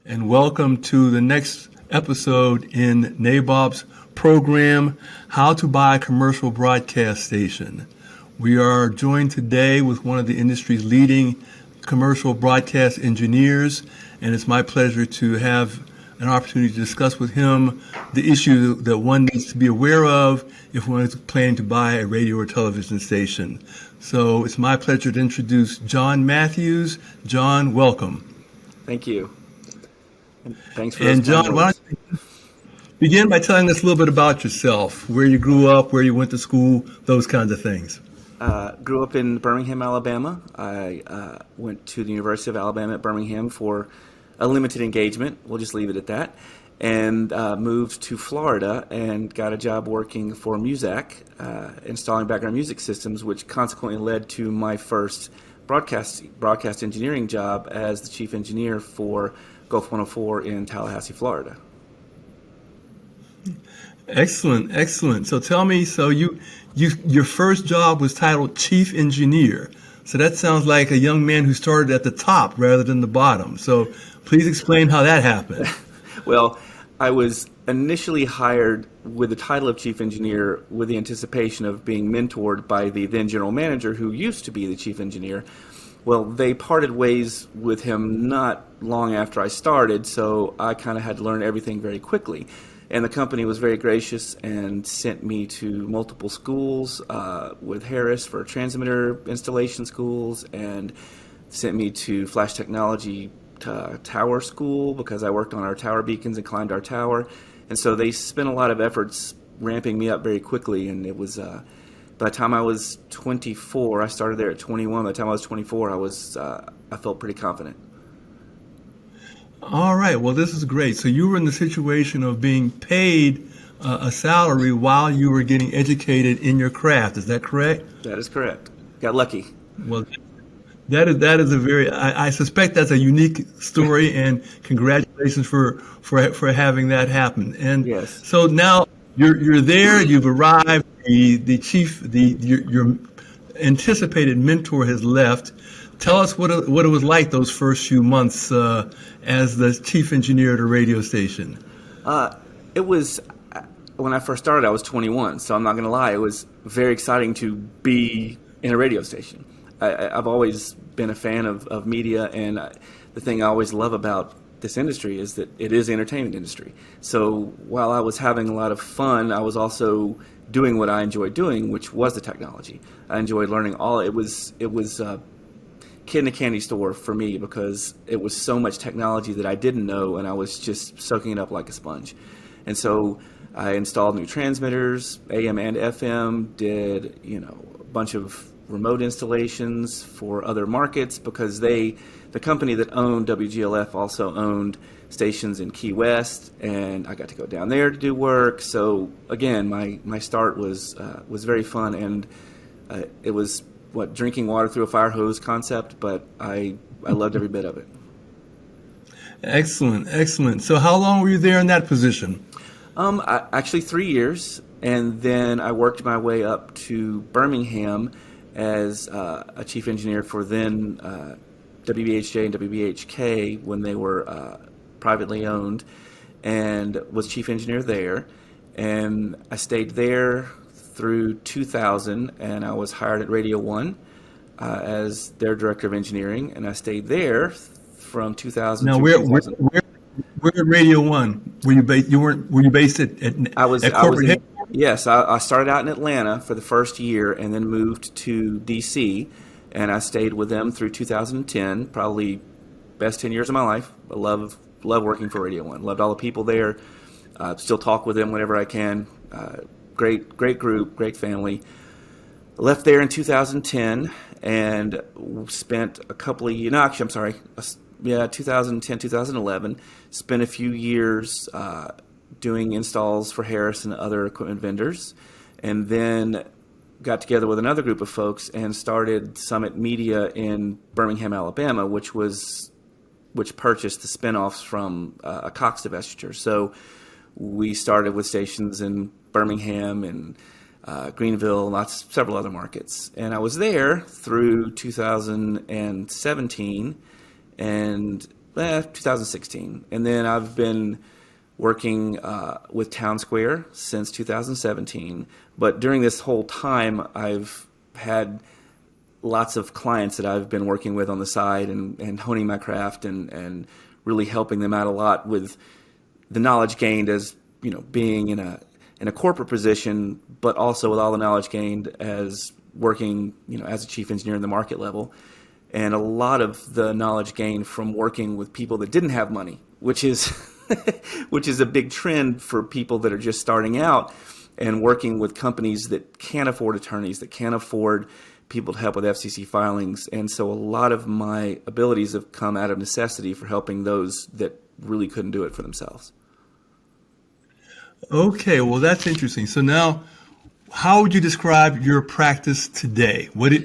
and welcome to the next episode in NABOB's program, How to Buy a Commercial Broadcast Station. We are joined today with one of the industry's leading commercial broadcast engineers, and it's my pleasure to have an opportunity to discuss with him the issue that one needs to be aware of if one is planning to buy a radio or television station. So it's my pleasure to introduce John Mathews. John, welcome. Thank you. And thanks for And John, why don't you begin by telling us a little bit about yourself, where you grew up, where you went to school, those kinds of things. Grew up in Birmingham, Alabama. I went to the University of Alabama at Birmingham for a limited engagement. We'll just leave it at that. And moved to Florida and got a job working for Muzak, installing background music systems, which consequently led to my first broadcast engineering job as the chief engineer for Gulf 104 in Tallahassee, Florida. Excellent. So tell me, your first job was titled chief engineer. So that sounds like a young man who started at the top rather than the bottom. So please explain how that happened. Well, I was initially hired with the title of chief engineer with the anticipation of being mentored by the then general manager who used to be the chief engineer. Well, they parted ways with him not long after I started, so I kind of had to learn everything very quickly. And the company was very gracious and sent me to multiple schools with Harris for transmitter installation schools, and sent me to flash technology tower school because I worked on our tower beacons and climbed our tower. And so they spent a lot of efforts ramping me up very quickly. And it was, by the time I was 24, I started there at 21. By the time I was 24, I felt pretty confident. All right. Well, this is great. So you were in the situation of being paid a salary while you were getting educated in your craft. Is that correct? That is correct. Got lucky. Well, that is a very, I suspect that's a unique story, and congratulations for having that happen. And yes. So now you're there, you've arrived, your anticipated mentor has left. Tell us what it was like those first few months as the chief engineer at a radio station. It was, when I first started, I was 21, so I'm not going to lie, it was very exciting to be in a radio station. I've always been a fan of media, and the thing I always love about this industry is that it is the entertainment industry. So while I was having a lot of fun, I was also doing what I enjoyed doing, which was the technology. I enjoyed learning it was kid in a candy store for me because it was so much technology that I didn't know, and I was just soaking it up like a sponge. And so I installed new transmitters, AM and FM, did a bunch of remote installations for other markets because the company that owned WGLF also owned stations in Key West, and I got to go down there to do work. So again, my start was very fun, and it was drinking water through a fire hose concept, but I loved every bit of it. Excellent. So how long were you there in that position? Actually 3 years, and then I worked my way up to Birmingham as a chief engineer for then WBHJ and WBHK when they were privately owned, and was chief engineer there. And I stayed there through 2000, and I was hired at Radio 1 as their director of engineering, and I stayed there from 2000 now, to where 2000. Where at Radio 1 were you based? Were you based at corporate headquarters? Yes, I started out in Atlanta for the first year and then moved to D.C., and I stayed with them through 2010, probably best 10 years of my life. I love working for Radio 1. Loved all the people there. Still talk with them whenever I can. Great group, great family. Left there in 2010 and spent a couple of years, 2010, 2011, spent a few years doing installs for Harris and other equipment vendors, and then got together with another group of folks and started Summit Media in Birmingham, Alabama, which purchased the spinoffs from a Cox divestiture. So we started with stations in Birmingham and Greenville, several other markets. And I was there through 2017 and 2016. And then I've been working with Town Square since 2017. But during this whole time, I've had lots of clients that I've been working with on the side and honing my craft and really helping them out a lot with the knowledge gained as, being in a corporate position, but also with all the knowledge gained as working, as a chief engineer in the market level. And a lot of the knowledge gained from working with people that didn't have money, which is which is a big trend for people that are just starting out, and working with companies that can't afford attorneys, that can't afford people to help with FCC filings. And so a lot of my abilities have come out of necessity for helping those that really couldn't do it for themselves. Okay, well, that's interesting. So now, how would you describe your practice today? What does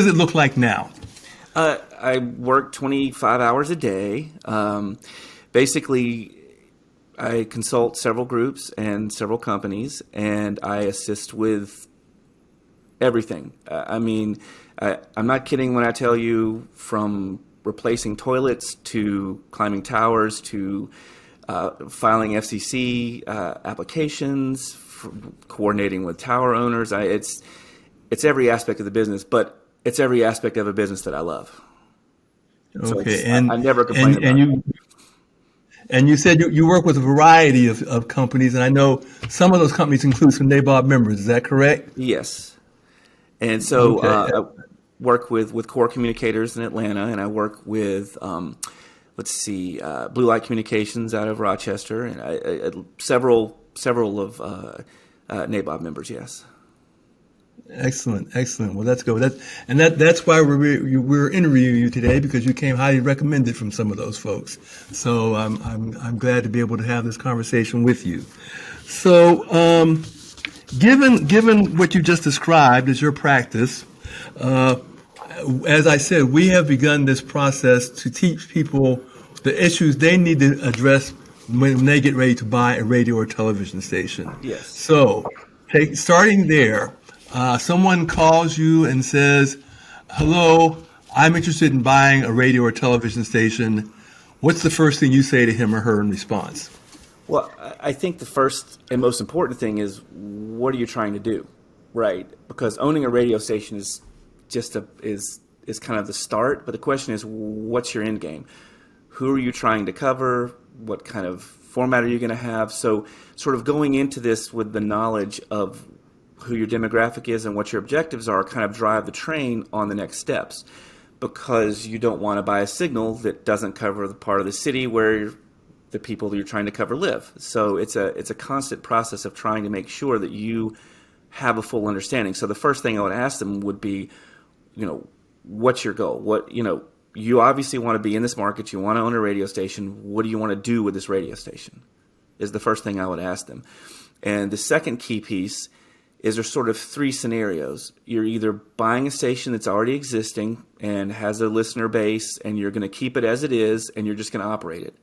it look like now? I work 25 hours a day. Basically, I consult several groups and several companies, and I assist with everything. I'm not kidding when I tell you, from replacing toilets to climbing towers to filing FCC applications, coordinating with tower owners. It's every aspect of the business, but it's every aspect of a business that I love. Okay, so I never complain about it. And you said you work with a variety of companies, and I know some of those companies include some NABOB members. Is that correct? Yes. And so Okay. I work with Core Communicators in Atlanta, and I work with, Blue Light Communications out of Rochester, and several of NABOB members, yes. Excellent. Well, that's good. That's why we're interviewing you today, because you came highly recommended from some of those folks. So I'm glad to be able to have this conversation with you. So given what you just described as your practice, as I said, we have begun this process to teach people the issues they need to address when they get ready to buy a radio or television station. Yes. So starting there. Someone calls you and says, "Hello, I'm interested in buying a radio or television station." What's the first thing you say to him or her in response? Well, I think the first and most important thing is, what are you trying to do, right? Because owning a radio station is just is kind of the start, but the question is, what's your end game? Who are you trying to cover? What kind of format are you going to have? So sort of going into this with the knowledge of who your demographic is and what your objectives are kind of drive the train on the next steps, because you don't want to buy a signal that doesn't cover the part of the city where the people that you're trying to cover live. So it's a constant process of trying to make sure that you have a full understanding. So the first thing I would ask them would be, what's your goal? You obviously want to be in this market. You want to own a radio station. What do you want to do with this radio station? Is the first thing I would ask them. And the second key piece is there's sort of three scenarios. You're either buying a station that's already existing and has a listener base, and you're going to keep it as it is, and you're just going to operate it.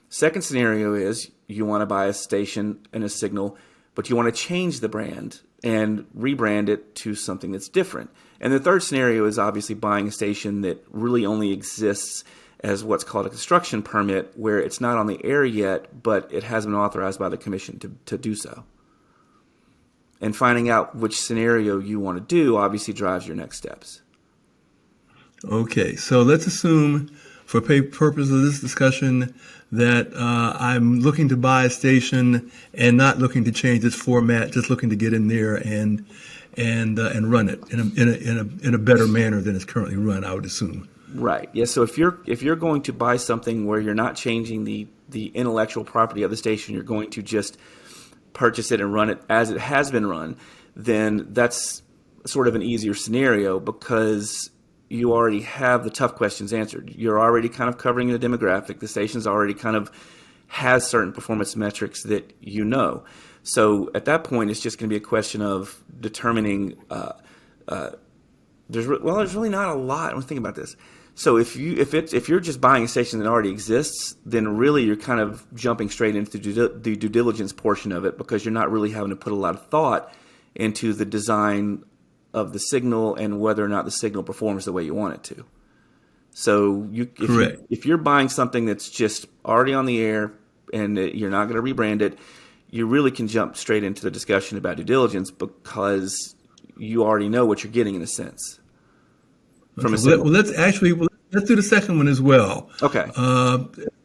Second scenario is you want to buy a station and a signal, but you want to change the brand and rebrand it to something that's different. And the third scenario is obviously buying a station that really only exists as what's called a construction permit, where it's not on the air yet, but it has been authorized by the commission to do so. And finding out which scenario you want to do obviously drives your next steps. Okay, so let's assume, for purpose of this discussion, that I'm looking to buy a station and not looking to change its format, just looking to get in there and run it in a better manner than it's currently run, I would assume. Right. Yeah. So if you're going to buy something where you're not changing the intellectual property of the station, you're going to just purchase it and run it as it has been run, then that's sort of an easier scenario, because you already have the tough questions answered. You're already kind of covering the demographic. The station's already kind of has certain performance metrics that you know. So at that point, it's just going to be a question of determining. There's really not a lot. I'm thinking about this. So if you're just buying a station that already exists, then really you're kind of jumping straight into the due diligence portion of it, because you're not really having to put a lot of thought into the design of the signal and whether or not the signal performs the way you want it to. So Correct. if you're buying something that's just already on the air and you're not going to rebrand it, you really can jump straight into the discussion about due diligence because you already know what you're getting in a sense from a Okay, signal. let's do the second one as well. Okay.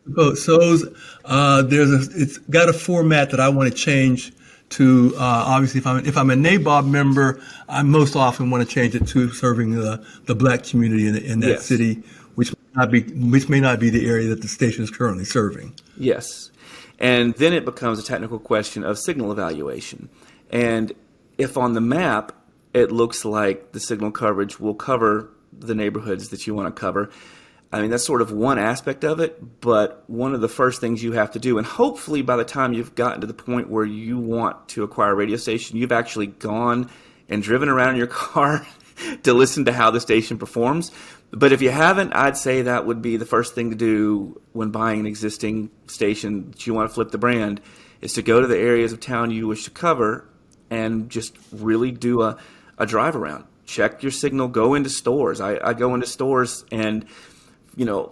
It's got a format that I want to change to. Obviously, if I'm a NABOB member, I most often want to change it to serving the Black community in that Yes. city, which may not be the area that the station is currently serving. Yes. And then it becomes a technical question of signal evaluation. And if on the map it looks like the signal coverage will cover the neighborhoods that you want to cover, I mean, that's sort of one aspect of it, but one of the first things you have to do, and hopefully by the time you've gotten to the point where you want to acquire a radio station, you've actually gone and driven around in your car to listen to how the station performs. But if you haven't, I'd say that would be the first thing to do when buying an existing station that you want to flip the brand, is to go to the areas of town you wish to cover and just really do a drive around. Check your signal, go into stores. I go into stores and,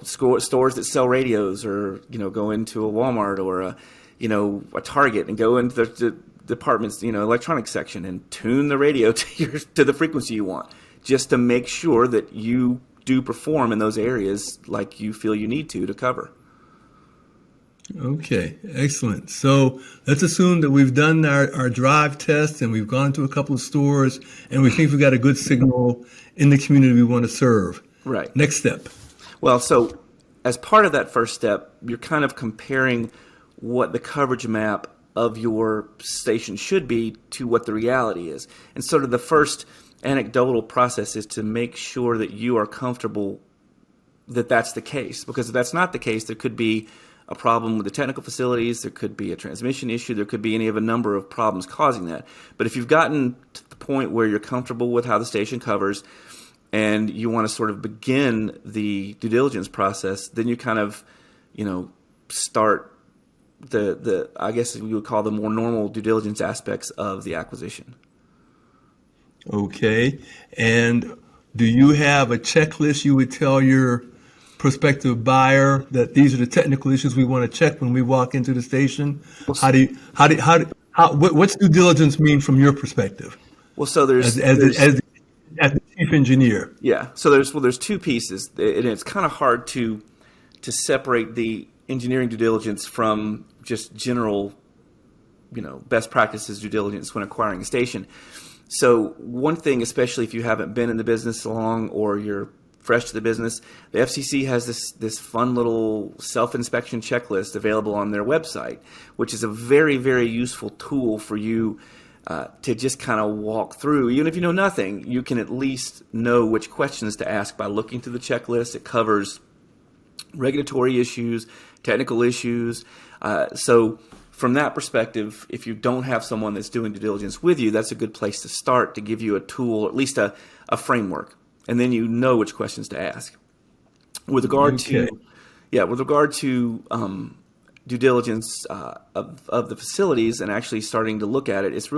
stores that sell radios, or, go into a Walmart or a Target and go into the department's, electronics section and tune the radio to the frequency you want, just to make sure that you do perform in those areas like you feel you need to cover. Okay, excellent. So let's assume that we've done our drive test and we've gone to a couple of stores and we think we've got a good signal in the community we want to serve. Right. Next step. Well, so as part of that first step, you're kind of comparing what the coverage map of your station should be to what the reality is. And sort of the first anecdotal process is to make sure that you are comfortable that that's the case. Because if that's not the case, there could be a problem with the technical facilities, there could be a transmission issue, there could be any of a number of problems causing that. But if you've gotten to the point where you're comfortable with how the station covers and you want to sort of begin the due diligence process, then you kind of, start the I guess we would call the more normal due diligence aspects of the acquisition. Okay. And do you have a checklist you would tell your prospective buyer that these are the technical issues we want to check when we walk into the station? What's due diligence mean from your perspective? Well, so there's as the chief engineer. Yeah. So there's two pieces, and it's kind of hard to separate the engineering due diligence from just general, best practices due diligence when acquiring a station. So one thing, especially if you haven't been in the business long or you're fresh to the business, the FCC has this fun little self-inspection checklist available on their website, which is a very, very useful tool for you to just kind of walk through. Even if you know nothing, you can at least know which questions to ask by looking through the checklist. It covers regulatory issues, technical issues. So from that perspective, if you don't have someone that's doing due diligence with you, that's a good place to start to give you a tool, or at least a framework. And then you know which questions to ask. With regard to due diligence of the facilities and actually starting to look at it, it's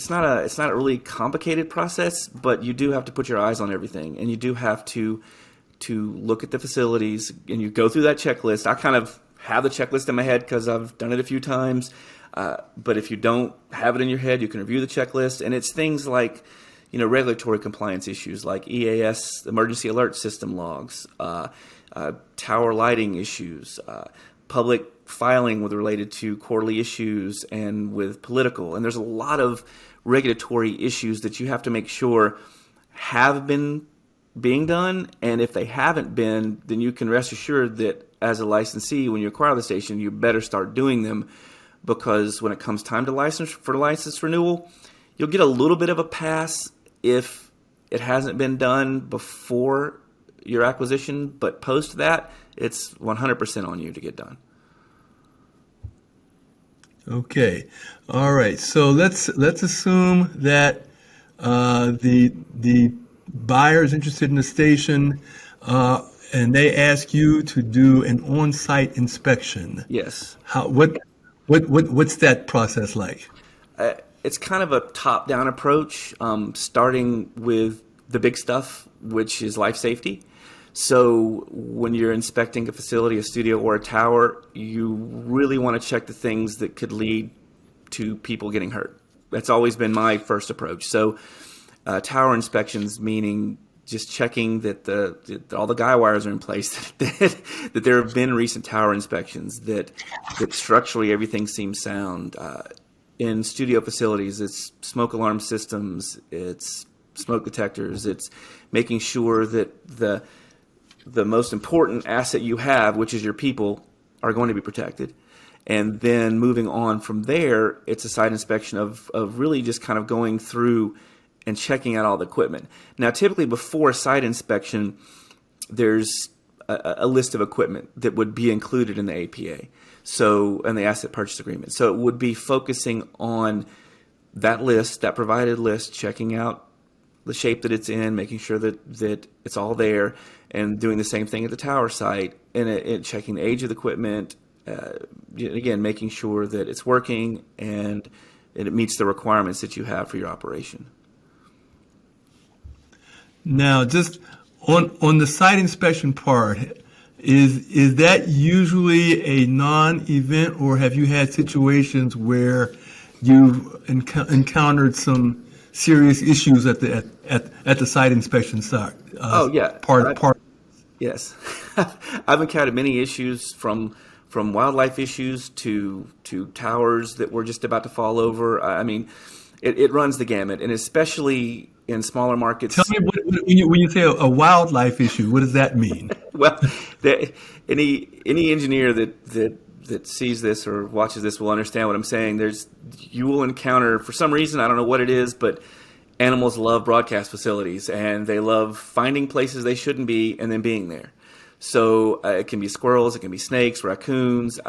not a really complicated process, but you do have to put your eyes on everything, and you do have to look at the facilities, and you go through that checklist. I kind of have the checklist in my head because I've done it a few times. But if you don't have it in your head, you can review the checklist, and it's things like, regulatory compliance issues like EAS, emergency alert system logs, tower lighting issues, public filing related to quarterly issues and with political. And there's a lot of regulatory issues that you have to make sure have been being done. And if they haven't been, then you can rest assured that as a licensee, when you acquire the station, you better start doing them, because when it comes time to license renewal, you'll get a little bit of a pass if it hasn't been done before your acquisition, but post that, it's 100% on you to get done. Okay. All right. So let's assume that the buyer is interested in the station, and they ask you to do an on-site inspection. Yes. What's that process like? It's kind of a top-down approach, starting with the big stuff, which is life safety. So when you're inspecting a facility, a studio, or a tower, you really want to check the things that could lead to people getting hurt. That's always been my first approach. So tower inspections, meaning just checking that all the guy wires are in place, that there have been recent tower inspections, that structurally everything seems sound. In studio facilities, it's smoke alarm systems, it's smoke detectors, it's making sure that the most important asset you have, which is your people, are going to be protected. And then moving on from there, it's a site inspection of really just kind of going through and checking out all the equipment. Now, typically before a site inspection, there's a list of equipment that would be included in the APA, and the asset purchase agreement. So it would be focusing on that list, that provided list, checking out the shape that it's in, making sure that it's all there, and doing the same thing at the tower site, and checking the age of the equipment, again, making sure that it's working and it meets the requirements that you have for your operation. Now, just on the site inspection part, is that usually a non-event, or have you had situations where you've encountered some serious issues at the site inspection site? Yes, I've encountered many issues from wildlife issues to towers that were just about to fall over. I mean, it runs the gamut, and especially in smaller markets. Tell me, when you say a wildlife issue, what does that mean? Well, any engineer that sees this or watches this will understand what I'm saying. You will encounter, for some reason, I don't know what it is, but animals love broadcast facilities, and they love finding places they shouldn't be and then being there. So it can be squirrels, it can be snakes, raccoons.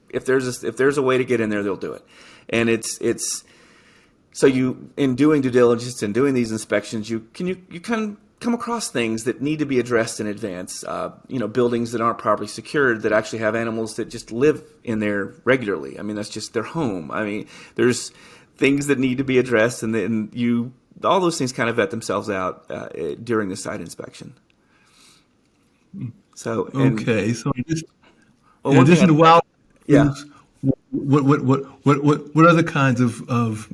If there's a way to get in there, they'll do it. And it's so you, in doing due diligence and doing these inspections, you can come across things that need to be addressed in advance. Buildings that aren't properly secured, that actually have animals that just live in there regularly. I mean, that's just their home. I mean, there's things that need to be addressed, and then all those things kind of vet themselves out during the site inspection. So okay, so in addition to wild, what other kinds of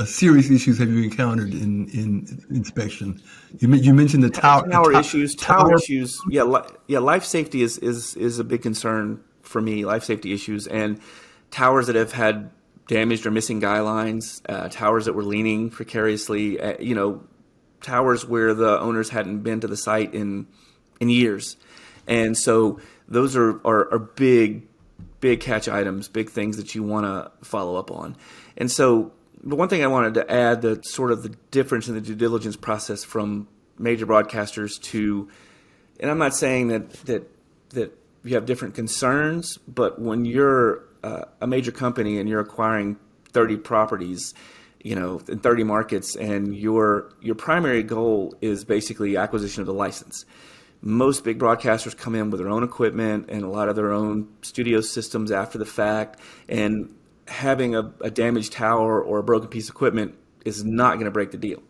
serious issues have you encountered in inspection? You mentioned the tower issues. Tower issues. Yeah. Life safety is a big concern for me. Life safety issues, and towers that have had damaged or missing guy lines, towers that were leaning precariously, towers where the owners hadn't been to the site in years. And so those are big catch items, big things that you want to follow up on. And so the one thing I wanted to add, the sort of the difference in the due diligence process from major broadcasters to, and I'm not saying that you have different concerns, but when you're a major company and you're acquiring 30 properties, in 30 markets, and your primary goal is basically acquisition of the license. Most big broadcasters come in with their own equipment and a lot of their own studio systems after the fact, and having a damaged tower or a broken piece of equipment is not going to break the deal,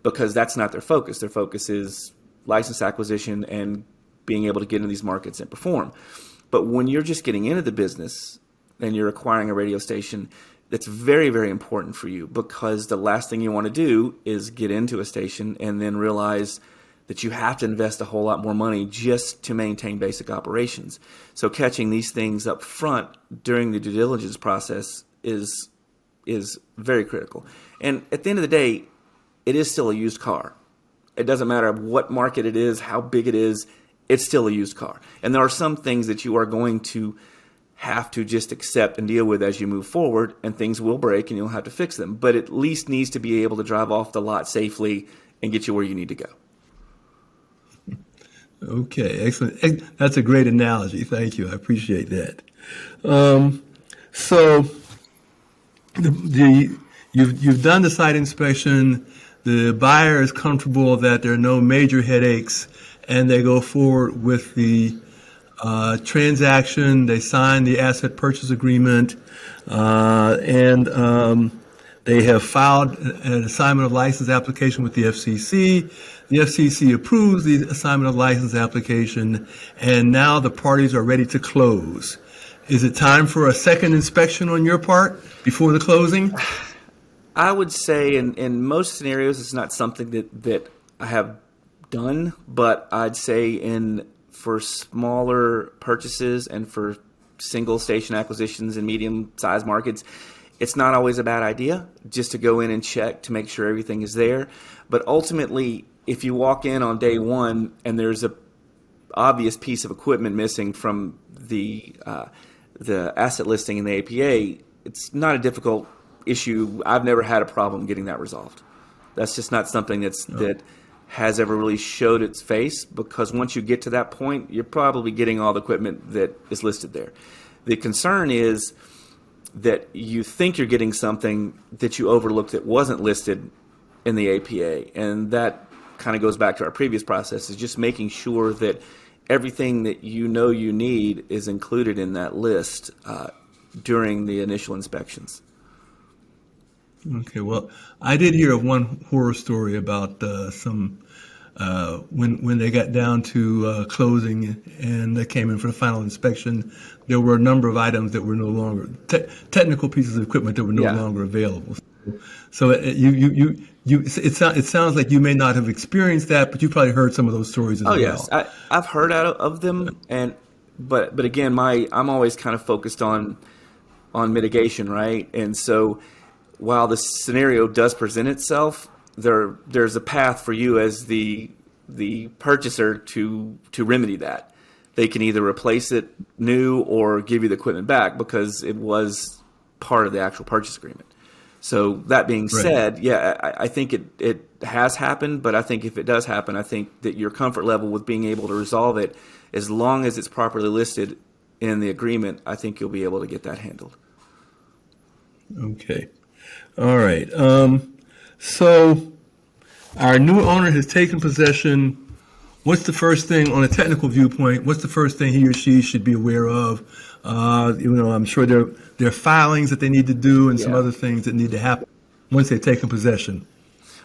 because that's not their focus. Their focus is license acquisition and being able to get into these markets and perform. But when you're just getting into the business and you're acquiring a radio station, that's very, very important for you, because the last thing you want to do is get into a station and then realize that you have to invest a whole lot more money just to maintain basic operations. So catching these things up front during the due diligence process is very critical. And at the end of the day, it is still a used car. It doesn't matter what market it is, how big it is, it's still a used car. And there are some things that you are going to have to just accept and deal with as you move forward, and things will break and you'll have to fix them. But at least needs to be able to drive off the lot safely and get you where you need to go. Okay, excellent. That's a great analogy. Thank you. I appreciate that. So you've done the site inspection. The buyer is comfortable that there are no major headaches, and they go forward with the transaction. They sign the asset purchase agreement, and They have filed an assignment of license application with the FCC. The FCC approves the assignment of license application, and now the parties are ready to close. Is it time for a second inspection on your part before the closing? I would say in most scenarios, it's not something that I have done, but I'd say for smaller purchases and for single station acquisitions in medium-sized markets, it's not always a bad idea just to go in and check to make sure everything is there. But ultimately, if you walk in on day one and there's a obvious piece of equipment missing from the asset listing in the APA, it's not a difficult issue. I've never had a problem getting that resolved. That's just not something that has ever really showed its face, because once you get to that point, you're probably getting all the equipment that is listed there. The concern is that you think you're getting something that you overlooked that wasn't listed in the APA. And that kind of goes back to our previous process, is just making sure that everything that you know you need is included in that list during the initial inspections. Okay, well, I did hear of one horror story about when they got down to closing and they came in for the final inspection, there were a number of items that were no longer technical pieces of equipment that were no longer available. So it sounds like you may not have experienced that, but you probably heard some of those stories as well. Oh yes, I've heard of them, but again, I'm always kind of focused on mitigation, right? And so while the scenario does present itself, there's a path for you as the purchaser to remedy that. They can either replace it new or give you the equipment back because it was part of the actual purchase agreement. So that being said, I think it has happened, but I think if it does happen, I think that your comfort level with being able to resolve it, as long as it's properly listed in the agreement, I think you'll be able to get that handled. Okay. All right. So our new owner has taken possession. What's the first thing on a technical viewpoint? What's the first thing he or she should be aware of? I'm sure there are filings that they need to do and some other things that need to happen once they've taken possession.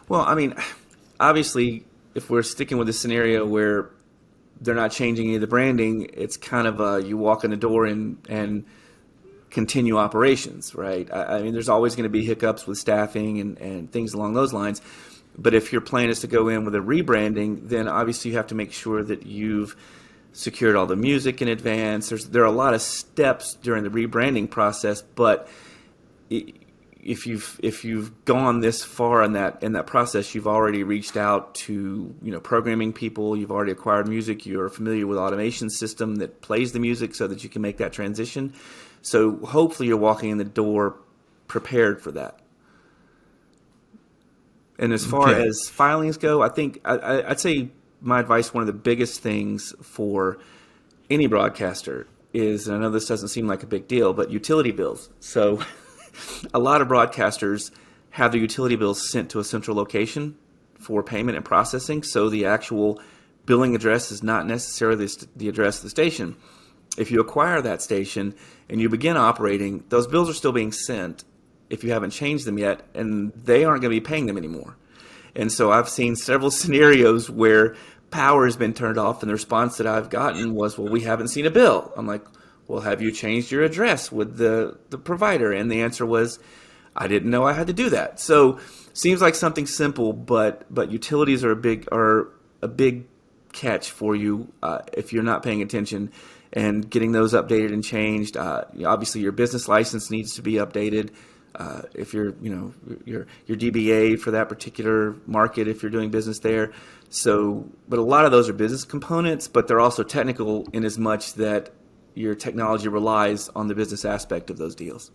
Well, I mean, obviously, if we're sticking with the scenario where they're not changing any of the branding, it's kind of you walk in the door and continue operations, right? I mean, there's always going to be hiccups with staffing and things along those lines. But if your plan is to go in with a rebranding, then obviously you have to make sure that you've secured all the music in advance. There are a lot of steps during the rebranding process, but if you've gone this far in that process, you've already reached out to programming people. You've already acquired music. You're familiar with automation system that plays the music so that you can make that transition. So hopefully you're walking in the door prepared for that. And as far as filings go, I think I'd say my advice, one of the biggest things for any broadcaster is, and I know this doesn't seem like a big deal, but utility bills. So a lot of broadcasters have their utility bills sent to a central location for payment and processing. So the actual billing address is not necessarily the address of the station. If you acquire that station and you begin operating, those bills are still being sent if you haven't changed them yet, and they aren't going to be paying them anymore. And so I've seen several scenarios where power has been turned off, and the response that I've gotten was, well, we haven't seen a bill. I'm like, well, have you changed your address with the provider? And the answer was, I didn't know I had to do that. So seems like something simple, but utilities are a big catch for you if you're not paying attention and getting those updated and changed. Obviously, your business license needs to be updated. If you're, your DBA for that particular market, if you're doing business there. So, but a lot of those are business components, but they're also technical in as much that your technology relies on the business aspect of those deals.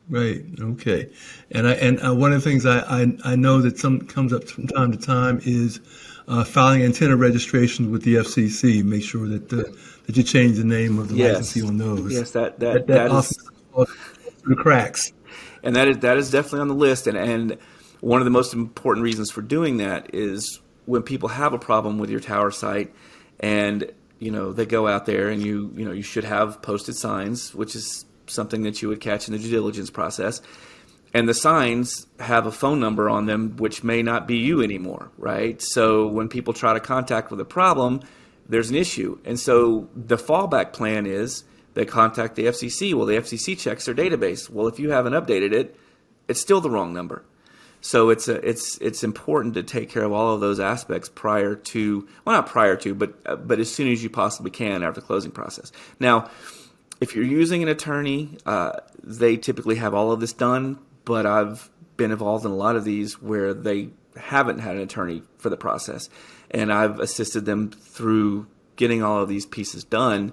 Right. Okay. And one of the things I know that comes up from time to time is filing antenna registrations with the FCC. Make sure that you change the name of the licensee on those. Yes, that often falls through the cracks. And that is definitely on the list. And one of the most important reasons for doing that is when people have a problem with your tower site, and they go out there, and you should have posted signs, which is something that you would catch in the due diligence process. And the signs have a phone number on them, which may not be you anymore, right? So when people try to contact with a problem, there's an issue. And so the fallback plan is they contact the FCC. Well, the FCC checks their database. Well, if you haven't updated it, it's still the wrong number. So it's important to take care of all of those aspects prior to, well, not prior to, but as soon as you possibly can after the closing process. Now, if you're using an attorney, they typically have all of this done, but I've been involved in a lot of these where they haven't had an attorney for the process, and I've assisted them through getting all of these pieces done,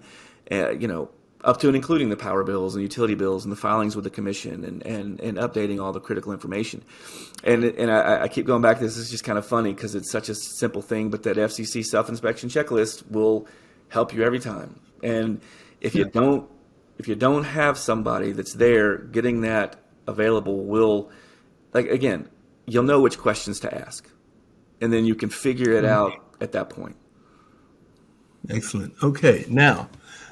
up to and including the power bills and utility bills and the filings with the commission and updating all the critical information. And I keep going back to this. It's just kind of funny because it's such a simple thing, but that FCC self-inspection checklist will help you every time. And if you don't have somebody that's there getting that available, you'll know which questions to ask, and then you can figure it out at that point. Excellent. Okay, now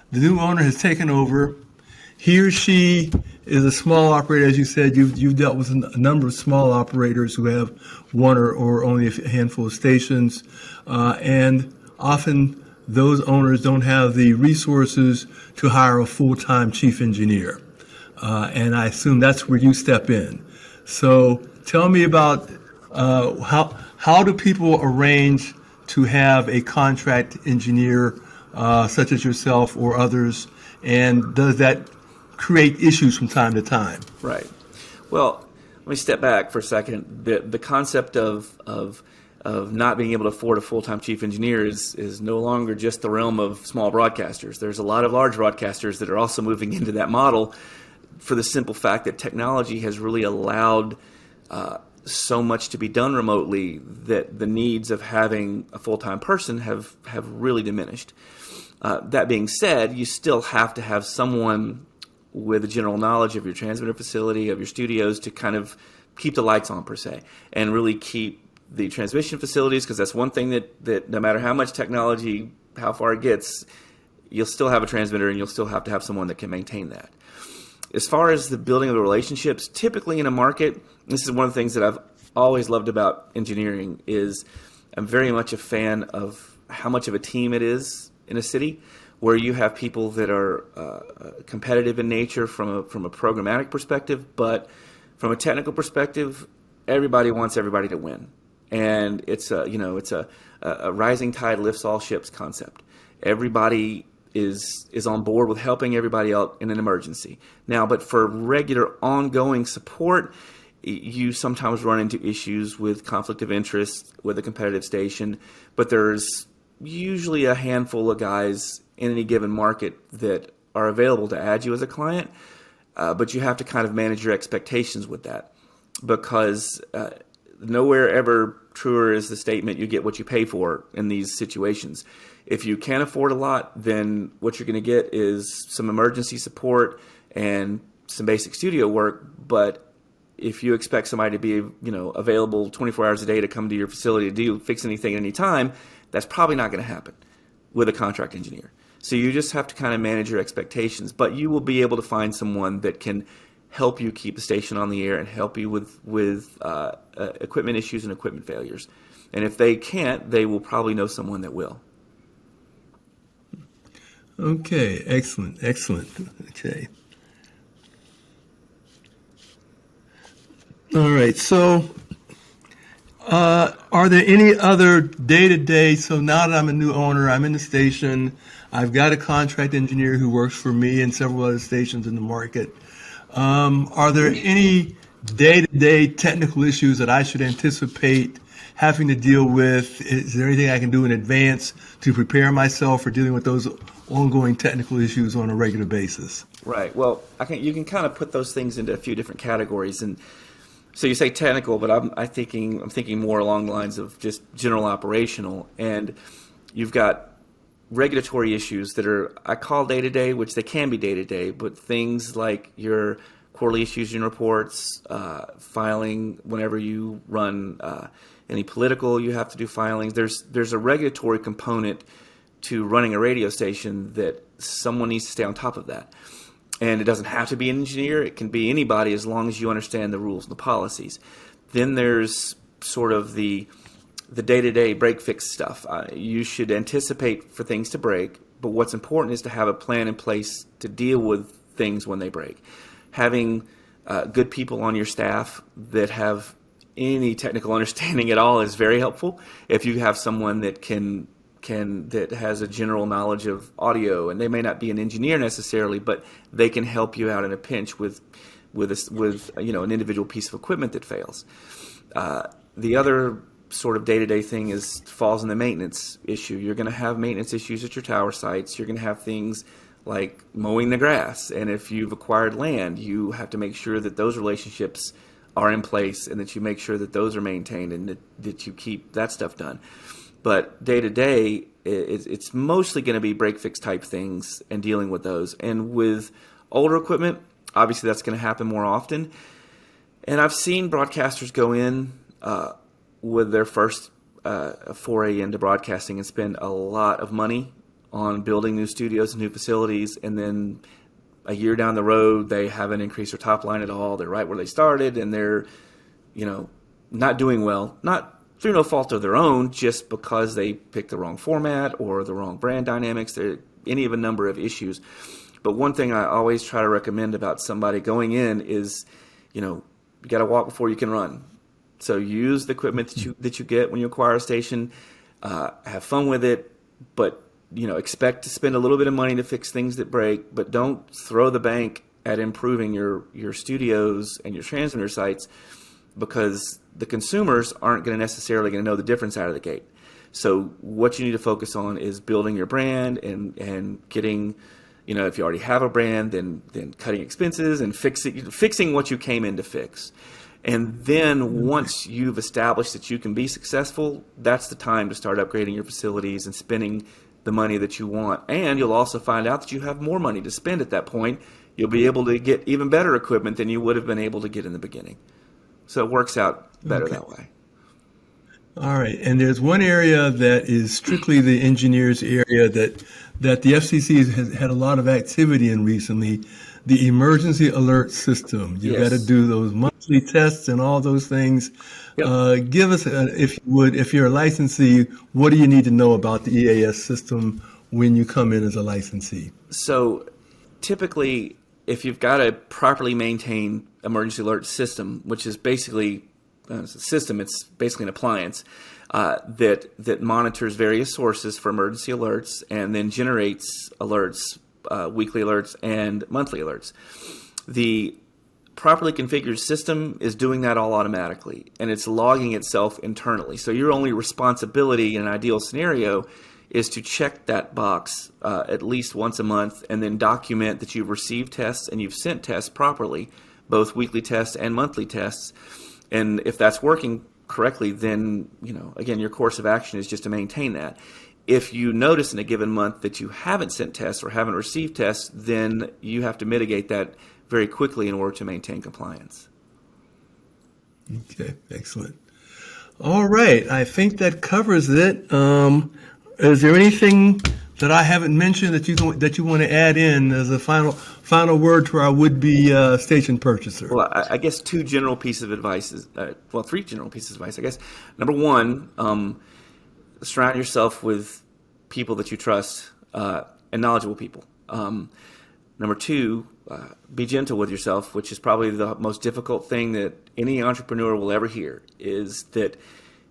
the new owner has taken over. He or she is a small operator, as you said. You've dealt with a number of small operators who have one or only a handful of stations, and often those owners don't have the resources to hire a full-time chief engineer. And I assume that's where you step in. So tell me about how do people arrange to have a contract engineer such as yourself or others, and does that create issues from time to time? Right. Well, let me step back for a second. The concept of not being able to afford a full-time chief engineer is no longer just the realm of small broadcasters. There's a lot of large broadcasters that are also moving into that model, for the simple fact that technology has really allowed so much to be done remotely that the needs of having a full-time person have really diminished. That being said, you still have to have someone with a general knowledge of your transmitter facility, of your studios, to kind of keep the lights on, per se, and really keep the transmission facilities, because that's one thing that no matter how much technology, how far it gets, you'll still have a transmitter and you'll still have to have someone that can maintain that. As far as the building of the relationships, typically in a market, this is one of the things that I've always loved about engineering, is I'm very much a fan of how much of a team it is in a city, where you have people that are competitive in nature from a programmatic perspective, but from a technical perspective, everybody wants everybody to win. And it's a rising tide lifts all ships concept. Everybody is on board with helping everybody out in an emergency. Now, but for regular ongoing support, you sometimes run into issues with conflict of interest with a competitive station, but there's usually a handful of guys in any given market that are available to add you as a client, but you have to kind of manage your expectations with that, because nowhere ever truer is the statement, you get what you pay for in these situations. If you can't afford a lot, then what you're going to get is some emergency support and some basic studio work. But if you expect somebody to be, available 24 hours a day to come to your facility to fix anything at any time, that's probably not going to happen with a contract engineer. So you just have to kind of manage your expectations, but you will be able to find someone that can help you keep the station on the air and help you with equipment issues and equipment failures. And if they can't, they will probably know someone that will. Okay, excellent. Okay. All right, so are there any other day-to-day, so now that I'm a new owner, I'm in the station, I've got a contract engineer who works for me and several other stations in the market. Are there any day-to-day technical issues that I should anticipate having to deal with? Is there anything I can do in advance to prepare myself for dealing with those ongoing technical issues on a regular basis? Right. Well, you can kind of put those things into a few different categories. And so you say technical, but I'm thinking more along the lines of just general operational. And you've got regulatory issues that are, I call day-to-day, which they can be day-to-day, but things like your quarterly issues and reports, filing whenever you run any political, you have to do filings. There's a regulatory component to running a radio station that someone needs to stay on top of that. And it doesn't have to be an engineer. It can be anybody as long as you understand the rules and the policies. Then there's sort of the day-to-day break-fix stuff. You should anticipate for things to break, but what's important is to have a plan in place to deal with things when they break. Having good people on your staff that have any technical understanding at all is very helpful. If you have someone that that has a general knowledge of audio, and they may not be an engineer necessarily, but they can help you out in a pinch with an individual piece of equipment that fails. The other sort of day-to-day thing falls in the maintenance issue. You're going to have maintenance issues at your tower sites. You're going to have things like mowing the grass, and if you've acquired land, you have to make sure that those relationships are in place and that you make sure that those are maintained and that you keep that stuff done. But day to day, it's mostly going to be break-fix type things and dealing with those. And with older equipment, obviously that's going to happen more often. And I've seen broadcasters go in with their first foray into broadcasting and spend a lot of money on building new studios and new facilities, and then a year down the road, they haven't increased their top line at all. They're right where they started, and they're, not doing well. Not through no fault of their own, just because they picked the wrong format or the wrong brand dynamics. There any of a number of issues. But one thing I always try to recommend about somebody going in is, you got to walk before you can run. So use the equipment that you get when you acquire a station. Have fun with it, but expect to spend a little bit of money to fix things that break, but don't throw the bank at improving your studios and your transmitter sites, because the consumers aren't going to necessarily know the difference out of the gate. So what you need to focus on is building your brand and getting, if you already have a brand, then cutting expenses and fixing what you came in to fix. And then once you've established that you can be successful, that's the time to start upgrading your facilities and spending the money that you want. And you'll also find out that you have more money to spend at that point. You'll be able to get even better equipment than you would have been able to get in the beginning. So it works out better that way. All right. And there's one area that is strictly the engineers area that the FCC has had a lot of activity in recently, the emergency alert system. You got to do those monthly tests and all those things. Yep. Give us, if you would, if you're a licensee, what do you need to know about the EAS system when you come in as a licensee? So typically, if you've got a properly maintained emergency alert system, which is basically it's a system, it's basically an appliance that monitors various sources for emergency alerts and then generates alerts, weekly alerts and monthly alerts. The properly configured system is doing that all automatically, and it's logging itself internally. So your only responsibility in an ideal scenario is to check that box at least once a month and then document that you've received tests and you've sent tests properly, both weekly tests and monthly tests. And if that's working correctly, then, again, your course of action is just to maintain that. If you notice in a given month that you haven't sent tests or haven't received tests, then you have to mitigate that very quickly in order to maintain compliance. Okay, excellent. All right, I think that covers it. Is there anything that I haven't mentioned that you want to add in as a final word to our would-be station purchaser? Well, I guess three general pieces of advice, I guess. Number one, surround yourself with people that you trust and knowledgeable people. Number two, be gentle with yourself, which is probably the most difficult thing that any entrepreneur will ever hear, is that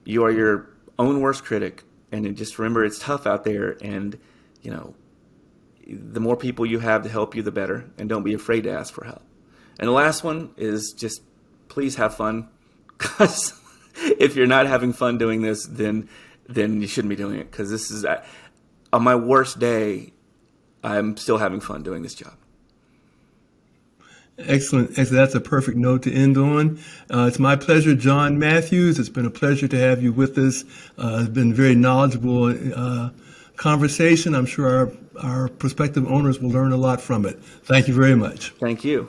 you are your own worst critic. And just remember, it's tough out there, and the more people you have to help you, the better, and don't be afraid to ask for help. And the last one is just please have fun, because if you're not having fun doing this, then you shouldn't be doing it, because this is on my worst day, I'm still having fun doing this job. Excellent. That's a perfect note to end on. It's my pleasure, John Mathews. It's been a pleasure to have you with us. It's been a very knowledgeable conversation. I'm sure our prospective owners will learn a lot from it. Thank you very much. Thank you.